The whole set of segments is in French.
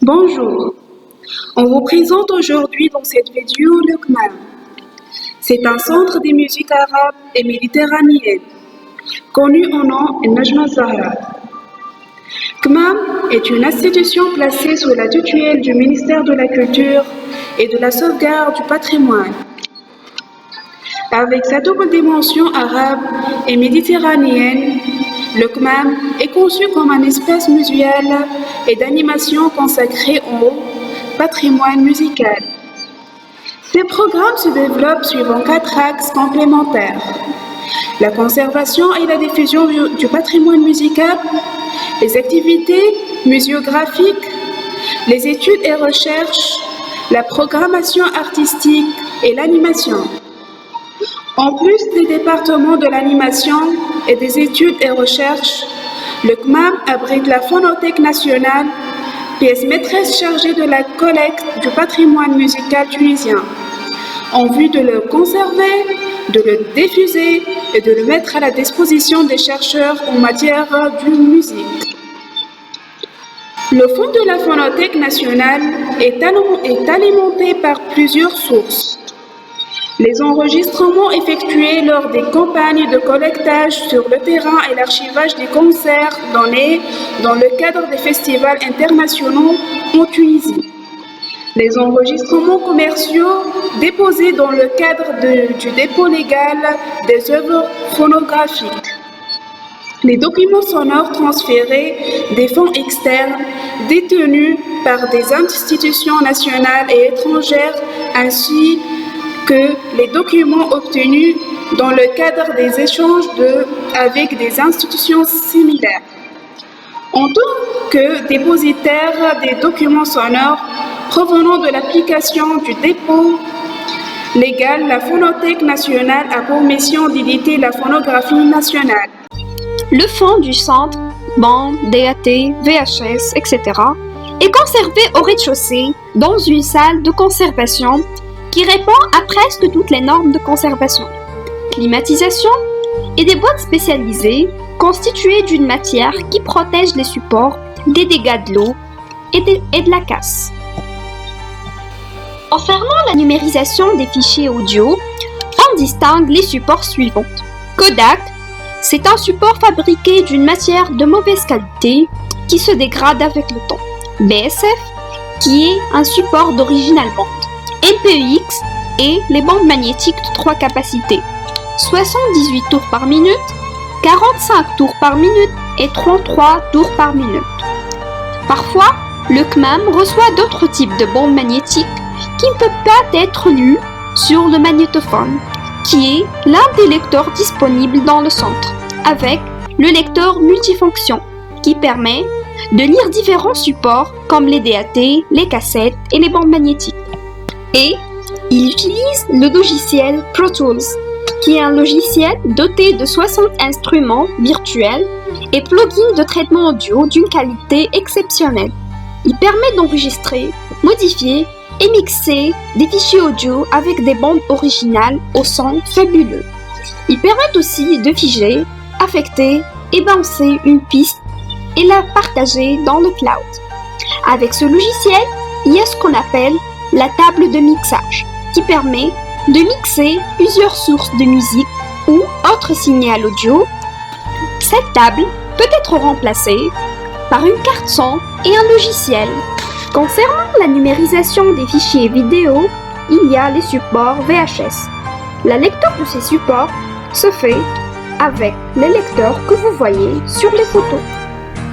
Bonjour, on vous présente aujourd'hui dans cette vidéo le CMAM. C'est un centre des musiques arabes et méditerranéennes, connu au nom de Najma Zahra. CMAM est une institution placée sous la tutelle du ministère de la Culture et de la Sauvegarde du Patrimoine. Avec sa double dimension arabe et méditerranéenne, le CMAM est conçu comme un espace muséal et d'animation consacré au patrimoine musical. Ces programmes se développent suivant 4 axes complémentaires: la conservation et la diffusion du patrimoine musical, les activités muséographiques, les études et recherches, la programmation artistique et l'animation. En plus des départements de l'animation et des études et recherches, le CMAM abrite la Phonothèque nationale, pièce maîtresse chargée de la collecte du patrimoine musical tunisien, en vue de le conserver, de le diffuser et de le mettre à la disposition des chercheurs en matière de musique. Le fonds de la Phonothèque nationale est alimenté par plusieurs sources. Les enregistrements effectués lors des campagnes de collectage sur le terrain et l'archivage des concerts donnés dans le cadre des festivals internationaux en Tunisie. Les enregistrements commerciaux déposés dans le cadre du dépôt légal des œuvres phonographiques. Les documents sonores transférés des fonds externes détenus par des institutions nationales et étrangères ainsi que les documents obtenus dans le cadre des échanges avec des institutions similaires. En tant que dépositaire des documents sonores provenant de l'application du dépôt légal, la Phonothèque nationale a pour mission d'éditer la phonographie nationale. Le fonds du centre, bande, DAT, VHS, etc. est conservé au rez-de-chaussée dans une salle de conservation qui répond à presque toutes les normes de conservation. Climatisation et des boîtes spécialisées constituées d'une matière qui protège les supports des dégâts de l'eau et de la casse. Concernant la numérisation des fichiers audio, on distingue les supports suivants. Kodak, c'est un support fabriqué d'une matière de mauvaise qualité qui se dégrade avec le temps. BSF, qui est un support d'origine allemande. MPEX et les bandes magnétiques de 3 capacités, 78 tours par minute, 45 tours par minute et 33 tours par minute. Parfois, le CMAM reçoit d'autres types de bandes magnétiques qui ne peuvent pas être lues sur le magnétophone, qui est l'un des lecteurs disponibles dans le centre, avec le lecteur multifonction, qui permet de lire différents supports comme les DAT, les cassettes et les bandes magnétiques. Et il utilise le logiciel Pro Tools, qui est un logiciel doté de 60 instruments virtuels et plugins de traitement audio d'une qualité exceptionnelle. Il permet d'enregistrer, modifier et mixer des fichiers audio avec des bandes originales au son fabuleux. Il permet aussi de figer, affecter et bouncer une piste et la partager dans le cloud. Avec ce logiciel, il y a ce qu'on appelle la table de mixage, qui permet de mixer plusieurs sources de musique ou autres signaux audio. Cette table peut être remplacée par une carte son et un logiciel. Concernant la numérisation des fichiers vidéo, il y a les supports VHS. La lecture de ces supports se fait avec les lecteurs que vous voyez sur les photos.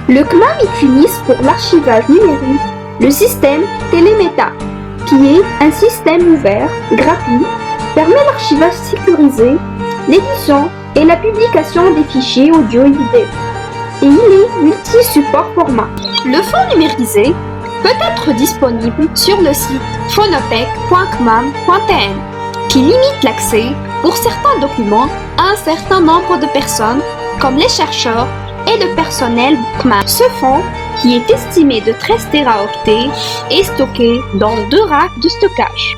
Le CMAM utilise pour l'archivage numérique le système Téléméta, qui est un système ouvert, gratuit, permet l'archivage sécurisé, l'édition et la publication des fichiers audio et vidéo. Et il est multi-support format. Le fonds numérisé peut être disponible sur le site phonothèque.cmam.tn, qui limite l'accès pour certains documents à un certain nombre de personnes, comme les chercheurs et le personnel CMAM. Ce fonds, qui est estimé de 13 téraoctets, est stocké dans 2 racks de stockage.